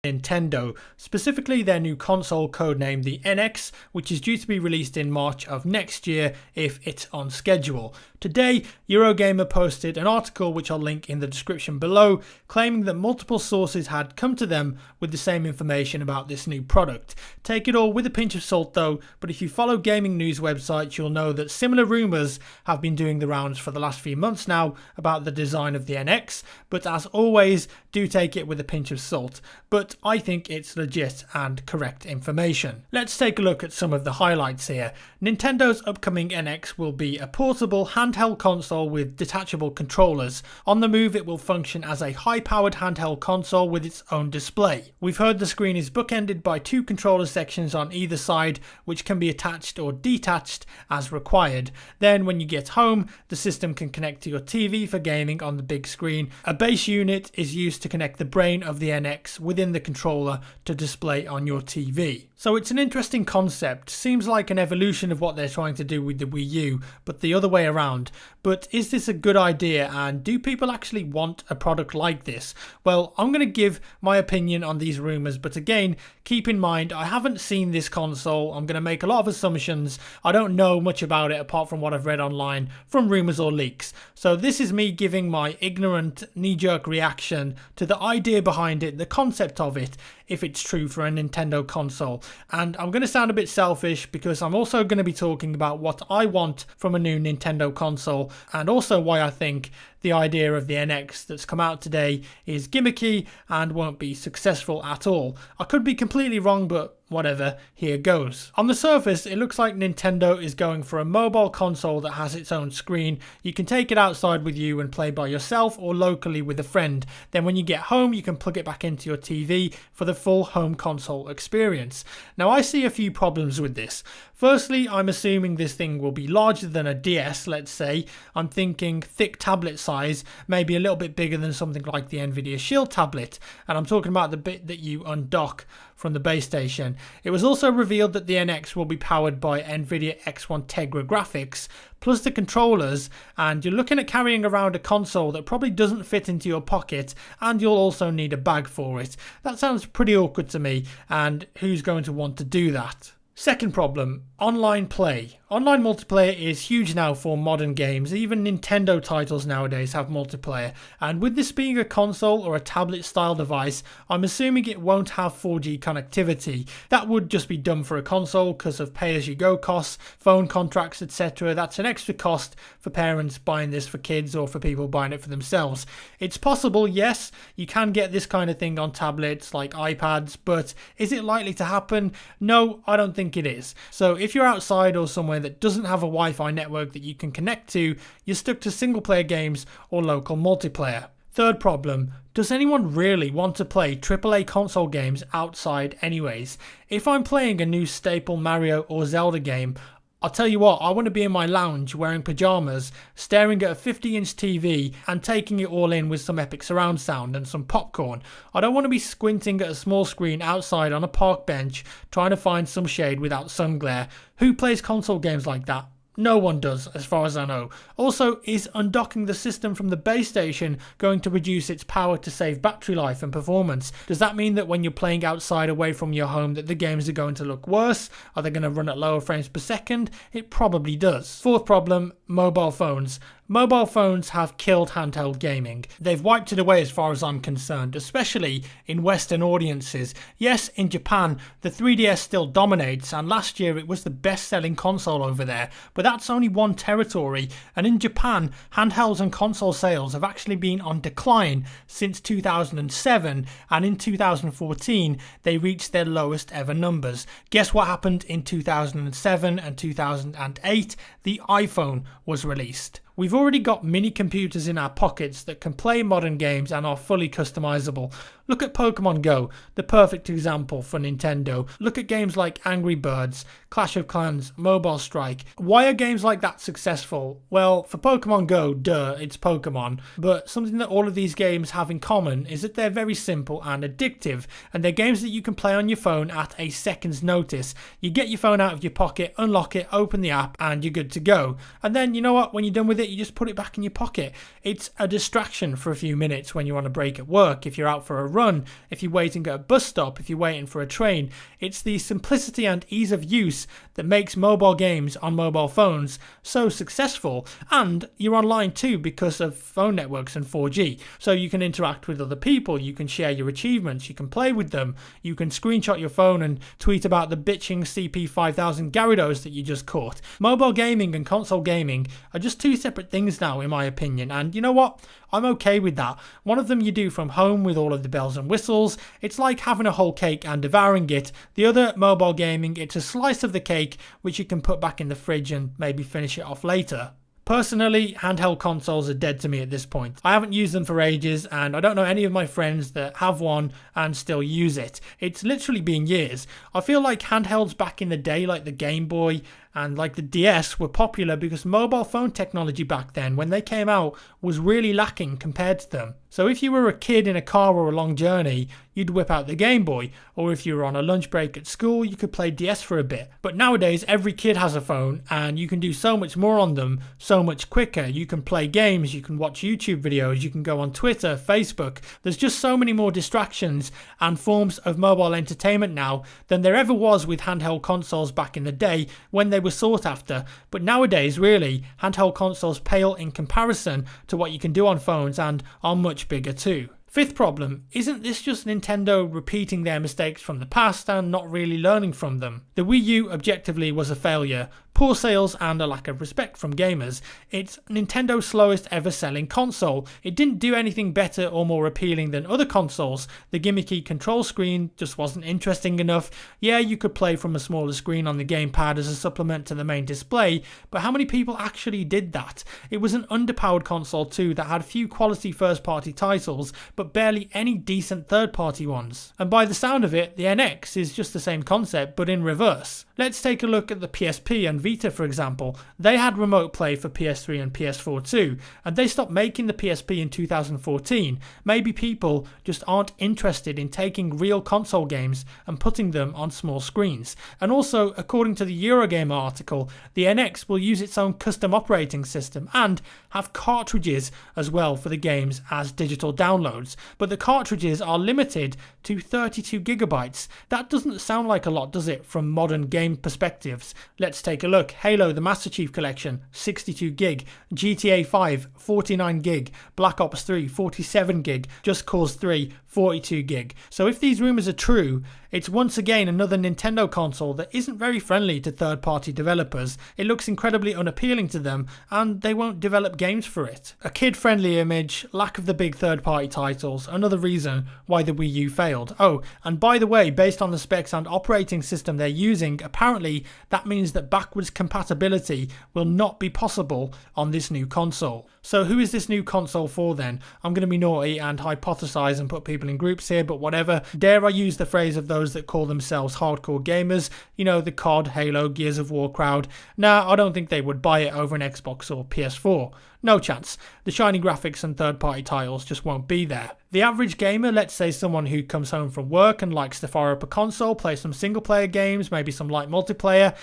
Nintendo, specifically their new console codenamed the NX, which is due to be released in March of next year if it's on schedule. Today, Eurogamer posted an article which I'll link in the description below, claiming that multiple sources had come to them with the same information about this new product. Take it all with a pinch of salt though, but if you follow gaming news websites, you'll know that similar rumours have been doing the rounds for the last few months now about the design of the NX, but as always, do take it with a pinch of salt. But I think it's legit and correct information. Let's take a look at some of the highlights here. Nintendo's upcoming NX will be a portable handheld console with detachable controllers. On the move, it will function as a high-powered handheld console with its own display. We've heard the screen is bookended by two controller sections on either side, which can be attached or detached as required. Then when you get home, the system can connect to your TV for gaming on the big screen. A base unit is used to connect the brain of the NX within the controller to display on your TV. So it's an interesting concept. Seems like an evolution of what they're trying to do with the Wii U, but the other way around. But is this a good idea, and do people actually want a product like this? Well, I'm going to give my opinion on these rumours, but again, keep in mind I haven't seen this console. I'm going to make a lot of assumptions. I don't know much about it apart from what I've read online from rumours or leaks. So this is me giving my ignorant knee-jerk reaction to the idea behind it, the concept of it, if it's true for a Nintendo console. And I'm going to sound a bit selfish because I'm also going to be talking about what I want from a new Nintendo console, and also why I think the idea of the NX that's come out today is gimmicky and won't be successful at all. I could be completely wrong, but whatever, here goes. On the surface, it looks like Nintendo is going for a mobile console that has its own screen. You can take it outside with you and play by yourself or locally with a friend. Then when you get home, you can plug it back into your TV for the full home console experience. Now, I see a few problems with this. Firstly, I'm assuming this thing will be larger than a DS, let's say. I'm thinking thick tablet size, maybe a little bit bigger than something like the Nvidia Shield tablet. And I'm talking about the bit that you undock from the base station. It was also revealed that the NX will be powered by Nvidia X1 Tegra graphics, plus the controllers, and you're looking at carrying around a console that probably doesn't fit into your pocket, and you'll also need a bag for it. That sounds pretty awkward to me, and who's going to want to do that? Second problem, online play. Online multiplayer is huge now for modern games. Even Nintendo titles nowadays have multiplayer. And with this being a console or a tablet style device, I'm assuming it won't have 4G connectivity. That would just be dumb for a console because of pay-as-you-go costs, phone contracts, etc. That's an extra cost for parents buying this for kids or for people buying it for themselves. It's possible, yes, you can get this kind of thing on tablets like iPads, but is it likely to happen? No, I don't think it is. So if you're outside or somewhere that doesn't have a Wi-Fi network that you can connect to, you're stuck to single player games or local multiplayer. Third problem, does anyone really want to play AAA console games outside anyways? If I'm playing a new staple Mario or Zelda game, I'll tell you what, I want to be in my lounge wearing pyjamas, staring at a 50-inch TV and taking it all in with some epic surround sound and some popcorn. I don't want to be squinting at a small screen outside on a park bench trying to find some shade without sun glare. Who plays console games like that? No one does, as far as I know. Also, is undocking the system from the base station going to reduce its power to save battery life and performance? Does that mean that when you're playing outside away from your home that the games are going to look worse? Are they going to run at lower frames per second? It probably does. Fourth problem, mobile phones. Mobile phones have killed handheld gaming. They've wiped it away as far as I'm concerned, especially in Western audiences. Yes, in Japan, the 3DS still dominates, and last year it was the best-selling console over there, but that's only one territory, and in Japan, handhelds and console sales have actually been on decline since 2007, and in 2014, they reached their lowest ever numbers. Guess what happened in 2007 and 2008? The iPhone was released. We've already got mini computers in our pockets that can play modern games and are fully customizable. Look at Pokemon Go, the perfect example for Nintendo. Look at games like Angry Birds, Clash of Clans, Mobile Strike. Why are games like that successful? Well, for Pokemon Go, duh, it's Pokemon. But something that all of these games have in common is that they're very simple and addictive, and they're games that you can play on your phone at a second's notice. You get your phone out of your pocket, unlock it, open the app, and you're good to go. And then, you know what, when you're done with it, you just put it back in your pocket. It's a distraction for a few minutes when you're on a break at work, if you're out for a run, if you're waiting at a bus stop, if you're waiting for a train. It's the simplicity and ease of use that makes mobile games on mobile phones so successful. And you're online too because of phone networks and 4G. So you can interact with other people, you can share your achievements, you can play with them, you can screenshot your phone and tweet about the bitching CP5000 Gyarados that you just caught. Mobile gaming and console gaming are just two separate things now, in my opinion, and you know what? I'm okay with that. One of them you do from home with all of the bells and whistles. It's like having a whole cake and devouring it. The other, mobile gaming, it's a slice of the cake which you can put back in the fridge and maybe finish it off later. Personally, handheld consoles are dead to me at this point. I haven't used them for ages and I don't know any of my friends that have one and still use it. It's literally been years. I feel like handhelds back in the day, like the Game Boy and like the DS, were popular because mobile phone technology back then, when they came out, was really lacking compared to them. So if you were a kid in a car or a long journey, you'd whip out the Game Boy, or if you were on a lunch break at school, you could play DS for a bit. But nowadays, every kid has a phone and you can do so much more on them so much quicker. You can play games, you can watch YouTube videos, you can go on Twitter, Facebook. There's just so many more distractions and forms of mobile entertainment now than there ever was with handheld consoles back in the day when they were sought after. But nowadays, really, handheld consoles pale in comparison to what you can do on phones and are much bigger too. Fifth problem, isn't this just Nintendo repeating their mistakes from the past and not really learning from them? The Wii U objectively was a failure, poor sales and a lack of respect from gamers. It's Nintendo's slowest ever selling console. It didn't do anything better or more appealing than other consoles. The gimmicky control screen just wasn't interesting enough. Yeah, you could play from a smaller screen on the gamepad as a supplement to the main display, but how many people actually did that? It was an underpowered console too that had few quality first-party titles, but barely any decent third-party ones. And by the sound of it, the NX is just the same concept but in reverse. Let's take a look at the PSP and Vita, for example. They had remote play for PS3 and PS4 too, and they stopped making the PSP in 2014. Maybe people just aren't interested in taking real console games and putting them on small screens. And also, according to the Eurogamer article, the NX will use its own custom operating system and have cartridges as well for the games as digital downloads. But the cartridges are limited to 32 gigabytes. That doesn't sound like a lot, does it, from modern game perspectives? Let's take a look. Halo the Master Chief Collection, 62 gig, GTA 5, 49 gig, Black Ops 3, 47 gig, Just Cause 3, 42 gig. So if these rumours are true, it's once again another Nintendo console that isn't very friendly to third-party developers. It looks incredibly unappealing to them and they won't develop games for it. A kid-friendly image, lack of the big third-party titles, another reason why the Wii U failed. Oh, and by the way, based on the specs and operating system they're using, apparently that means that backwards compatibility will not be possible on this new console. So who is this new console for then? I'm going to be naughty and hypothesize and put people in groups here, but whatever. Dare I use the phrase of those that call themselves hardcore gamers? You know, the COD, Halo, Gears of War crowd. Nah, I don't think they would buy it over an Xbox or PS4. No chance. The shiny graphics and third-party titles just won't be there. The average gamer, let's say someone who comes home from work and likes to fire up a console, play some single-player games, maybe some light multiplayer,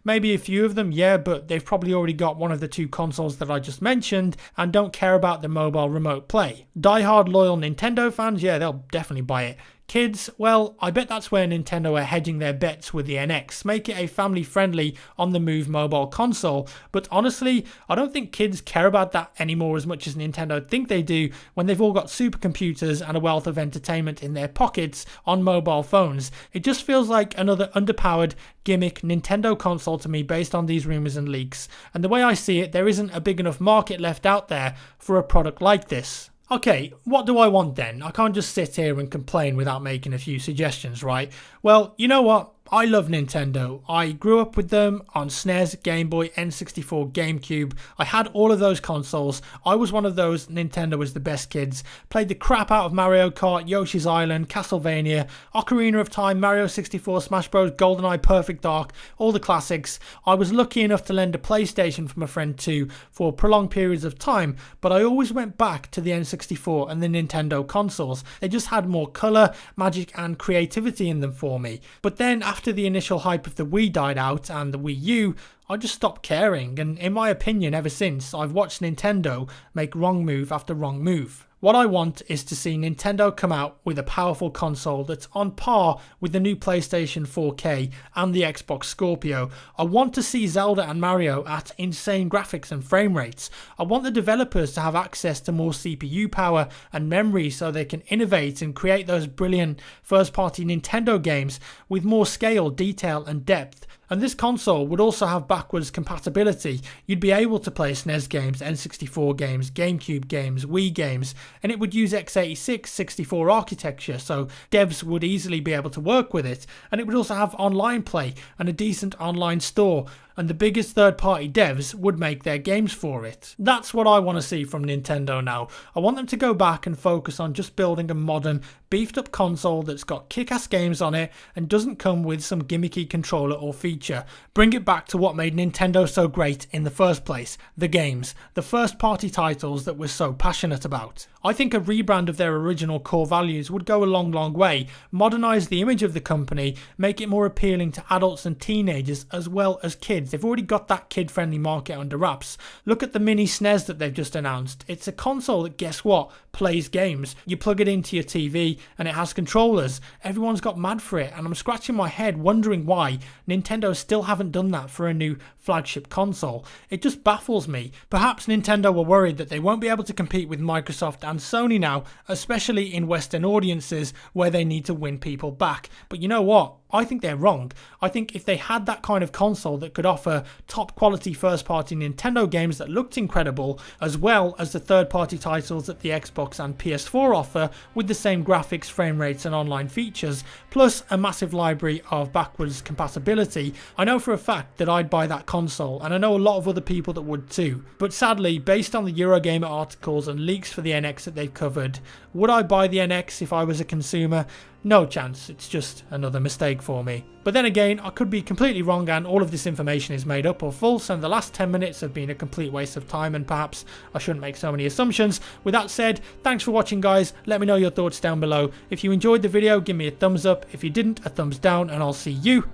maybe a few of them, yeah, but they've probably already got one of the two consoles that I just mentioned and don't care about the mobile remote play. Die-hard loyal Nintendo fans, yeah, they'll definitely buy it. Kids, well, I bet that's where Nintendo are hedging their bets with the NX. Make it a family-friendly, on-the-move mobile console. But honestly, I don't think kids care about that anymore as much as Nintendo think they do when they've all got supercomputers and a wealth of entertainment in their pockets on mobile phones. It just feels like another underpowered, gimmick Nintendo console to me based on these rumours and leaks. And the way I see it, there isn't a big enough market left out there for a product like this. Okay, what do I want then? I can't just sit here and complain without making a few suggestions, right? Well, you know what? I love Nintendo. I grew up with them on SNES, Game Boy, N64, GameCube. I had all of those consoles. I was one of those Nintendo was the best kids. Played the crap out of Mario Kart, Yoshi's Island, Castlevania, Ocarina of Time, Mario 64, Smash Bros, GoldenEye, Perfect Dark, all the classics. I was lucky enough to lend a PlayStation from a friend too for prolonged periods of time, but I always went back to the N64 and the Nintendo consoles. They just had more colour, magic and creativity in them for me. But then after the initial hype of the Wii died out and the Wii U, I just stopped caring, and in my opinion ever since, I've watched Nintendo make wrong move after wrong move. What I want is to see Nintendo come out with a powerful console that's on par with the new PlayStation 4K and the Xbox Scorpio. I want to see Zelda and Mario at insane graphics and frame rates. I want the developers to have access to more CPU power and memory so they can innovate and create those brilliant first-party Nintendo games with more scale, detail and depth. And this console would also have backwards compatibility. You'd be able to play SNES games, N64 games, GameCube games, Wii games, and it would use x86 64 architecture, so devs would easily be able to work with it. And it would also have online play and a decent online store, and the biggest third-party devs would make their games for it. That's what I want to see from Nintendo now. I want them to go back and focus on just building a modern, beefed-up console that's got kick-ass games on it and doesn't come with some gimmicky controller or feature. Bring it back to what made Nintendo so great in the first place, the games, the first-party titles that we're so passionate about. I think a rebrand of their original core values would go a long way, modernise the image of the company, make it more appealing to adults and teenagers as well as kids. They've already got that kid-friendly market under wraps. Look at the mini SNES that they've just announced. It's a console that, guess what, plays games. You plug it into your TV and it has controllers. Everyone's got mad for it, and I'm scratching my head wondering why Nintendo still haven't done that for a new flagship console. It just baffles me. Perhaps Nintendo were worried that they won't be able to compete with Microsoft and Sony now, especially in Western audiences where they need to win people back. But you know what? I think they're wrong. I think if they had that kind of console that could offer top quality first party Nintendo games that looked incredible, as well as the third party titles that the Xbox and PS4 offer with the same graphics, frame rates and online features, plus a massive library of backwards compatibility, I know for a fact that I'd buy that console, and I know a lot of other people that would too. But sadly, based on the Eurogamer articles and leaks for the NX that they've covered, would I buy the NX if I was a consumer? No chance. It's just another mistake for me. But then again, I could be completely wrong and all of this information is made up or false, and the last 10 minutes have been a complete waste of time, and perhaps I shouldn't make so many assumptions. With that said, thanks for watching guys. Let me know your thoughts down below. If you enjoyed the video, give me a thumbs up. If you didn't, a thumbs down, and I'll see you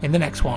in the next one.